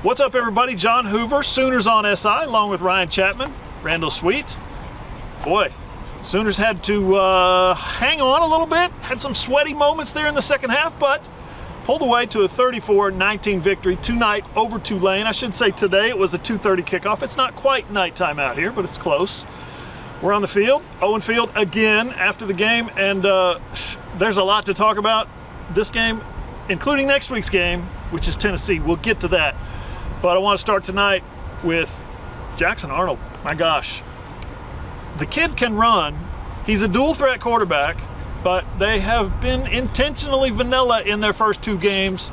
What's up, everybody? John Hoover, Sooners on SI, along with Ryan Chapman, Randall Sweet. Boy, Sooners had to hang on a little bit, had some sweaty moments there in the second half, but pulled away to a 34-19 victory tonight over Tulane. I should say today it was a 2:30 kickoff. It's not quite nighttime out here, but it's close. We're on the field, Owen Field again after the game, and there's a lot to talk about this game, including next week's game, which is Tennessee. We'll get to that. But I want to start tonight with Jackson Arnold. My gosh. The kid can run. He's a dual threat quarterback, but they have been intentionally vanilla in their first two games.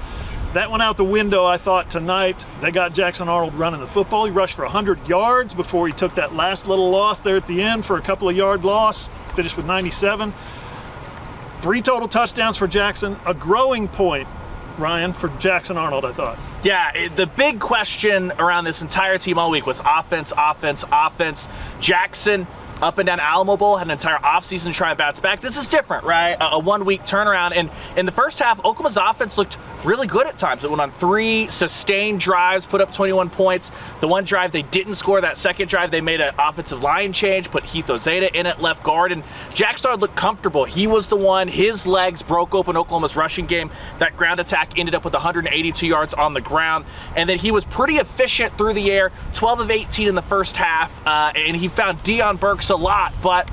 That went out the window, I thought, tonight. They got Jackson Arnold running the football. He rushed for 100 yards before he took that last little loss there at the end for a couple of yard loss. Finished with 97. 3 total touchdowns for Jackson. A growing point, Ryan, for Jackson Arnold, I thought. Yeah, the big question around this entire team all week was offense. Jackson, up and down Alamo Bowl, had an entire offseason to try and bounce back. This is different, right? A 1 week turnaround. And in the first half, Oklahoma's offense looked really good at times. It went on 3 sustained drives, put up 21 points. The one drive they didn't score, that second drive, they made an offensive line change, put Heath Ozeta in at left guard, and Jack Starr looked comfortable. He was the one, his legs broke open Oklahoma's rushing game. That ground attack ended up with 182 yards on the ground, and then he was pretty efficient through the air, 12 of 18 in the first half, and he found Deion Burks a lot, but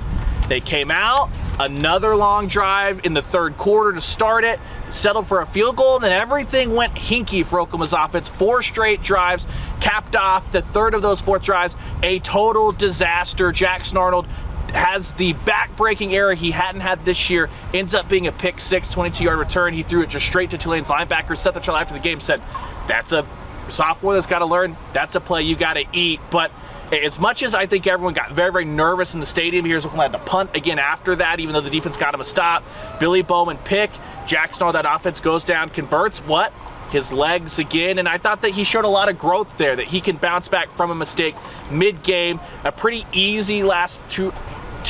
they came out, another long drive in the third quarter to start it, settled for a field goal, and then everything went hinky for Oklahoma's offense. 4 straight drives, capped off the third of those 4th drives, a total disaster. Jackson Arnold has the back-breaking error he hadn't had this year, ends up being a pick 6, 22-yard return. He threw it just straight to Tulane's linebacker. Sept after the game said, that's a sophomore that's got to learn, that's a play you got to eat. But as much as I think everyone got very, very nervous in the stadium, here's Oklahoma had to punt again after that, even though the defense got him a stop. Billy Bowman pick, Jackson Arnold, that offense goes down, converts, what? His legs again, and I thought that he showed a lot of growth there, that he can bounce back from a mistake mid-game. A pretty easy last two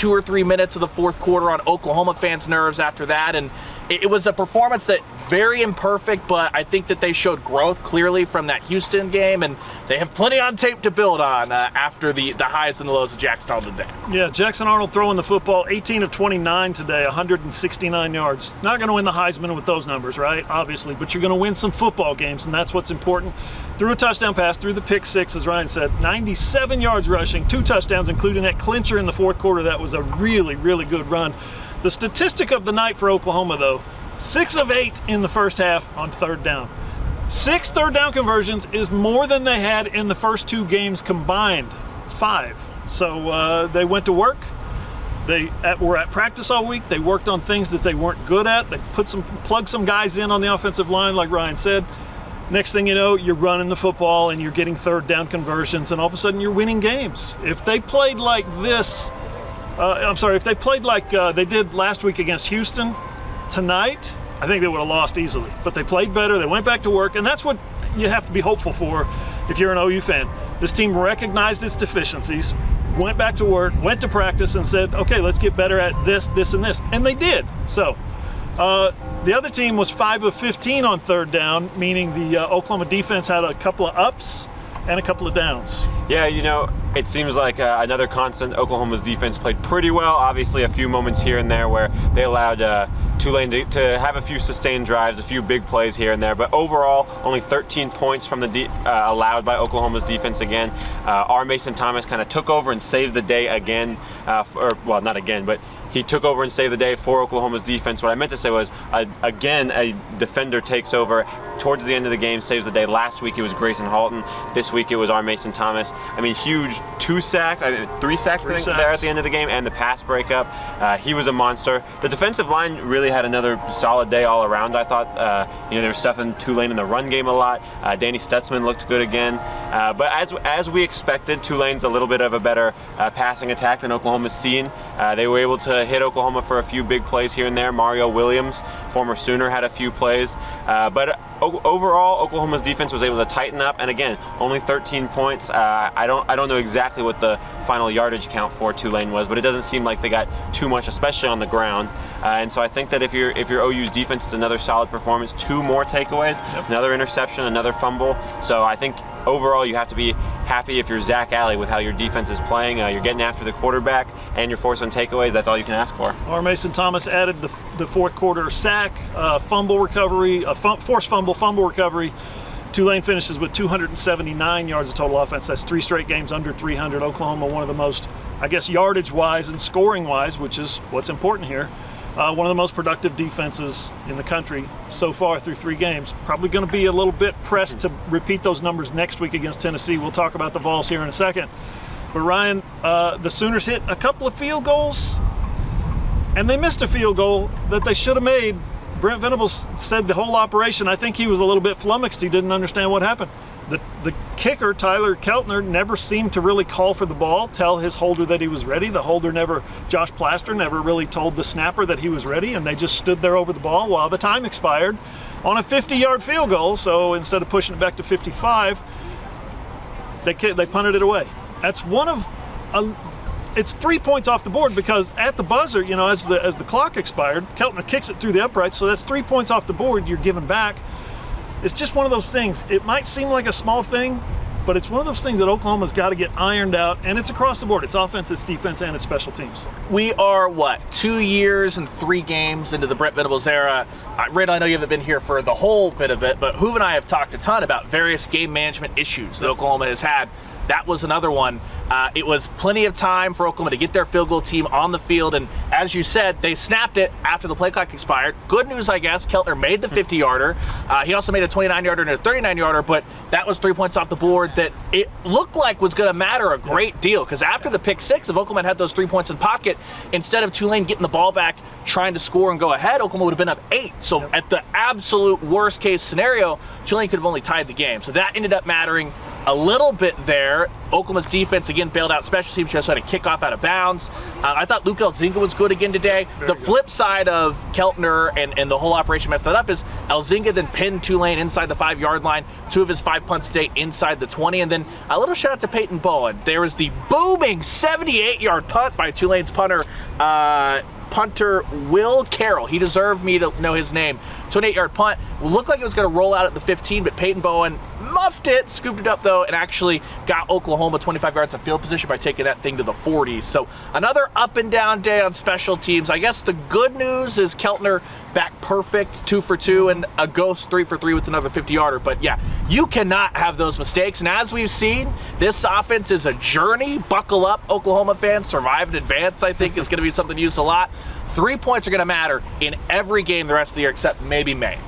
or 3 minutes of the fourth quarter on Oklahoma fans' nerves after that, and it was a performance that very imperfect, but I think that they showed growth clearly from that Houston game, and they have plenty on tape to build on after the highs and the lows of Jackson Arnold today. Yeah, Jackson Arnold throwing the football, 18 of 29 today, 169 yards. Not going to win the Heisman with those numbers, right? Obviously, but you're going to win some football games, and that's what's important. Threw a touchdown pass, threw the pick 6, as Ryan said, 97 yards rushing, 2 touchdowns, including that clincher in the fourth quarter. That was a really, really good run. The statistic of the night for Oklahoma, though, 6 of 8 in the first half on third down. 6 third down conversions is more than they had in the first 2 games combined, 5. So they went to work. They were at practice all week. They worked on things that they weren't good at. They plugged some guys in on the offensive line, like Ryan said. Next thing you know, you're running the football and you're getting third down conversions, and all of a sudden you're winning games. If they played like this, if they played like they did last week against Houston, tonight, I think they would have lost easily. But they played better, they went back to work, and that's what you have to be hopeful for if you're an OU fan. This team recognized its deficiencies, went back to work, went to practice, and said, okay, let's get better at this, this, and this. And they did. So the other team was 5 of 15 on third down, meaning the Oklahoma defense had a couple of ups and a couple of downs. Yeah, you know, it seems like another constant. Oklahoma's defense played pretty well. Obviously, a few moments here and there where they allowed Tulane to have a few sustained drives, a few big plays here and there. But overall, only 13 points from the allowed by Oklahoma's defense again. R. Mason Thomas kind of took over and saved the day again. Well, not again, but he took over and saved the day for Oklahoma's defense. What I meant to say was, again, a defender takes over towards the end of the game, saves the day. Last week it was Grayson Halton. This week it was R. Mason Thomas. I mean, huge 3 sacks there at the end of the game, and the pass breakup. He was a monster. The defensive line really had another solid day all around, I thought. They were stuffing Tulane in the run game a lot. Danny Stutzman looked good again. But as we expected, Tulane's a little bit of a better passing attack than Oklahoma's seen. They were able to to hit Oklahoma for a few big plays here and there. Mario Williams, former Sooner, had a few plays. But overall, Oklahoma's defense was able to tighten up, and again, only 13 points. I don't know exactly what the final yardage count for Tulane was, but it doesn't seem like they got too much, especially on the ground. And so I think that if you're OU's defense, it's another solid performance. 2 more takeaways, another interception, another fumble. So I think overall you have to be happy if you're Zach Alley with how your defense is playing. You're getting after the quarterback and you're forcing takeaways. That's all you can ask for. Or Mason Thomas added the fourth quarter sack, fumble recovery, forced fumble recovery. Tulane finishes with 279 yards of total offense. That's 3 straight games under 300. Oklahoma, one of the most, I guess, yardage-wise and scoring-wise, which is what's important here, one of the most productive defenses in the country so far through 3 games. Probably going to be a little bit pressed to repeat those numbers next week against Tennessee. We'll talk about the Vols here in a second. But Ryan, the Sooners hit a couple of field goals, and they missed a field goal that they should have made. Brent Venables said the whole operation, I think he was a little bit flummoxed. He didn't understand what happened. The kicker, Tyler Keltner, never seemed to really call for the ball, tell his holder that he was ready. The holder Josh Plaster never really told the snapper that he was ready, and they just stood there over the ball while the time expired on a 50-yard field goal. So instead of pushing it back to 55, they punted it away. That's it's 3 points off the board because at the buzzer, as the clock expired, Keltner kicks it through the uprights, so that's 3 points off the board you're giving back. It's just one of those things. It might seem like a small thing, but it's one of those things that Oklahoma's got to get ironed out, and it's across the board. It's offense, it's defense, and it's special teams. We are, 2 years and 3 games into the Brent Venables era. Randall, I know you haven't been here for the whole bit of it, but Hoover and I have talked a ton about various game management issues that Oklahoma has had. That was another one. It was plenty of time for Oklahoma to get their field goal team on the field, and as you said, they snapped it after the play clock expired. Good news, I guess, Keltner made the 50-yarder. He also made a 29-yarder and a 39-yarder, but that was 3 points off the board that it looked like was going to matter a great deal, because after the pick 6, if Oklahoma had those 3 points in pocket, instead of Tulane getting the ball back, trying to score and go ahead, Oklahoma would have been up 8. So at the absolute worst-case scenario, Tulane could have only tied the game. So that ended up mattering a little bit there. Oklahoma's defense again bailed out special teams, just had a kickoff out of bounds. I thought Luke Elzinga was good again today. The flip side of Keltner and the whole operation messed that up is Elzinga then pinned Tulane inside the 5-yard line. 2 of his 5 punts today inside the 20, and then a little shout out to Peyton Bowen. There was the booming 78-yard punt by Tulane's punter Will Carroll. He deserved me to know his name. 28-yard punt. Looked like it was going to roll out at the 15, but Peyton Bowen muffed it, scooped it up though, and actually got Oklahoma 25 yards of field position by taking that thing to the 40. So another up and down day on special teams. I guess the good news is Keltner back perfect, 2 for 2, and a ghost 3 for 3 with another 50-yarder. But yeah, you cannot have those mistakes. And as we've seen, this offense is a journey. Buckle up, Oklahoma fans. Survive and advance, I think, is going to be something used a lot. 3 points are going to matter in every game the rest of the year except maybe May.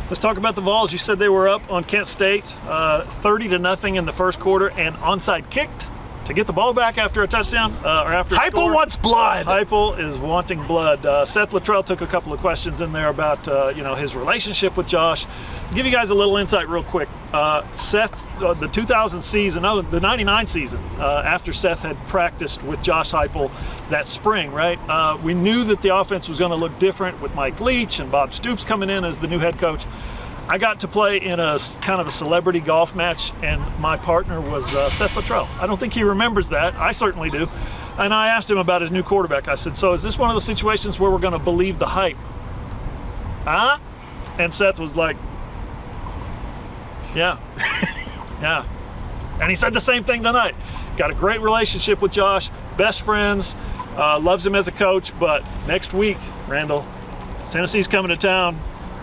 Let's talk about the Vols. You said they were up on Kent State, 30-0 in the first quarter, and onside kicked to get the ball back after a touchdown or after a Heupel score. wants blood. Heupel is wanting blood. Seth Luttrell took a couple of questions in there about his relationship with Josh. I'll give you guys a little insight real quick. Seth, the 2000 season, the 99 season, after Seth had practiced with Josh Heupel that spring, right? We knew that the offense was going to look different with Mike Leach and Bob Stoops coming in as the new head coach. I got to play in a kind of a celebrity golf match, and my partner was Seth Luttrell. I don't think he remembers that. I certainly do. And I asked him about his new quarterback. I said, so is this one of those situations where we're going to believe the hype? Huh? And Seth was like, yeah. Yeah. And he said the same thing tonight. Got a great relationship with Josh, best friends, loves him as a coach, but next week, Randall, Tennessee's coming to town.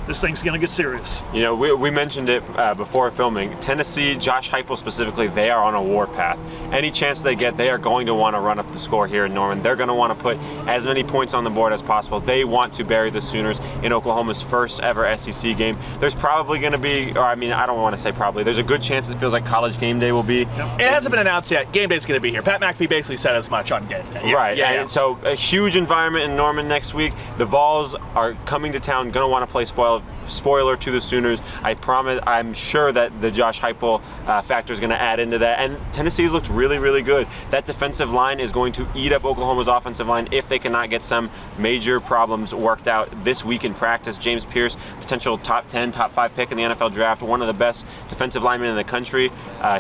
This thing's going to get serious. You know, we mentioned it before filming. Tennessee, Josh Heupel specifically, they are on a war path. Any chance they get, they are going to want to run up the score here in Norman. They're going to want to put as many points on the board as possible. They want to bury the Sooners in Oklahoma's first ever SEC game. There's probably going to be, or I mean, I don't want to say probably, there's a good chance it feels like College Game Day will be. Yep. It hasn't been announced yet. Game Day's going to be here. Pat McAfee basically said as much on Game Day. Right, and so a huge environment in Norman next week. The Vols are coming to town, going to want to play spoil spoiler to the Sooners. I'm sure that the Josh Heupel factor is going to add into that. And Tennessee's looked really, really good. That defensive line is going to eat up Oklahoma's offensive line if they cannot get some major problems worked out this week in practice. James Pierce, potential top 10, top 5 pick in the NFL draft, one of the best defensive linemen in the country.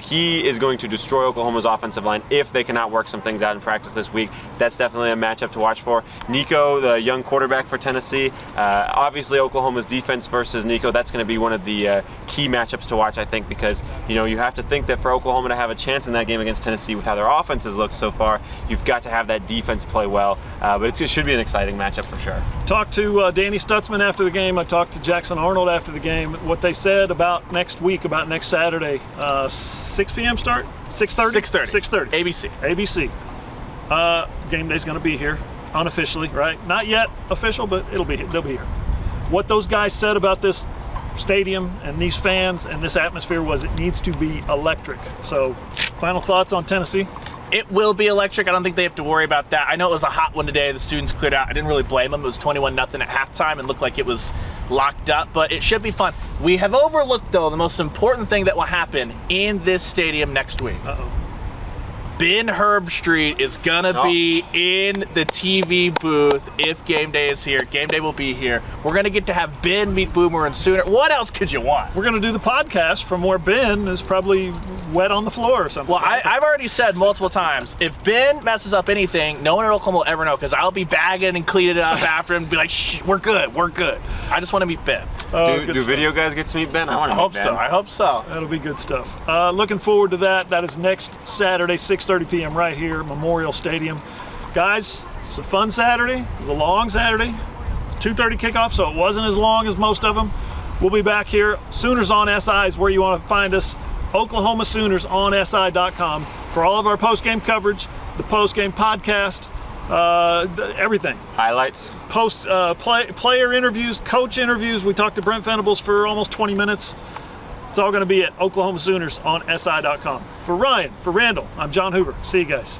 He is going to destroy Oklahoma's offensive line if they cannot work some things out in practice this week. That's definitely a matchup to watch for. Nico, the young quarterback for Tennessee, obviously Oklahoma's defense versus Nico, that's going to be one of the key matchups to watch, I think, because you have to think that for Oklahoma to have a chance in that game against Tennessee with how their offenses look so far, you've got to have that defense play well. But it should be an exciting matchup for sure. Talked to Danny Stutzman after the game. I talked to Jackson Arnold after the game. What they said about next week, about next Saturday, 6 p.m. start? 6:30? 6:30. ABC. Game day's going to be here unofficially, right? Not yet official, but they'll be here. What those guys said about this stadium and these fans and this atmosphere was it needs to be electric. So, final thoughts on Tennessee? It will be electric. I don't think they have to worry about that. I know it was a hot one today. The students cleared out. I didn't really blame them. It was 21-0 at halftime and looked like it was locked up, but it should be fun. We have overlooked, though, the most important thing that will happen in this stadium next week. Ben Herbstreit is gonna be in the TV booth if game day is here. Game day will be here. We're gonna get to have Ben meet Boomer and Sooner. What else could you want? We're gonna do the podcast from where Ben is probably wet on the floor or something. Well, I've already said multiple times, if Ben messes up anything, no one at Oklahoma will ever know, because I'll be bagging and cleaning it up after him and be like, shh, we're good. I just want to meet Ben. Do video guys get to meet Ben? I want to meet Ben. I hope so. That'll be good stuff. Looking forward to that. That is next Saturday, 6:30 p.m. right here, Memorial Stadium. Guys, it's a fun Saturday. It was a long Saturday. It's 2:30 kickoff, so it wasn't as long as most of them. We'll be back here. Sooners on SI is where you want to find us. Oklahoma Sooners on SI.com for all of our post-game coverage, the post-game podcast, everything. Highlights. Player interviews, coach interviews. We talked to Brent Venables for almost 20 minutes. It's all going to be at Oklahoma Sooners on SI.com. For Ryan, for Randall, I'm John Hoover. See you guys.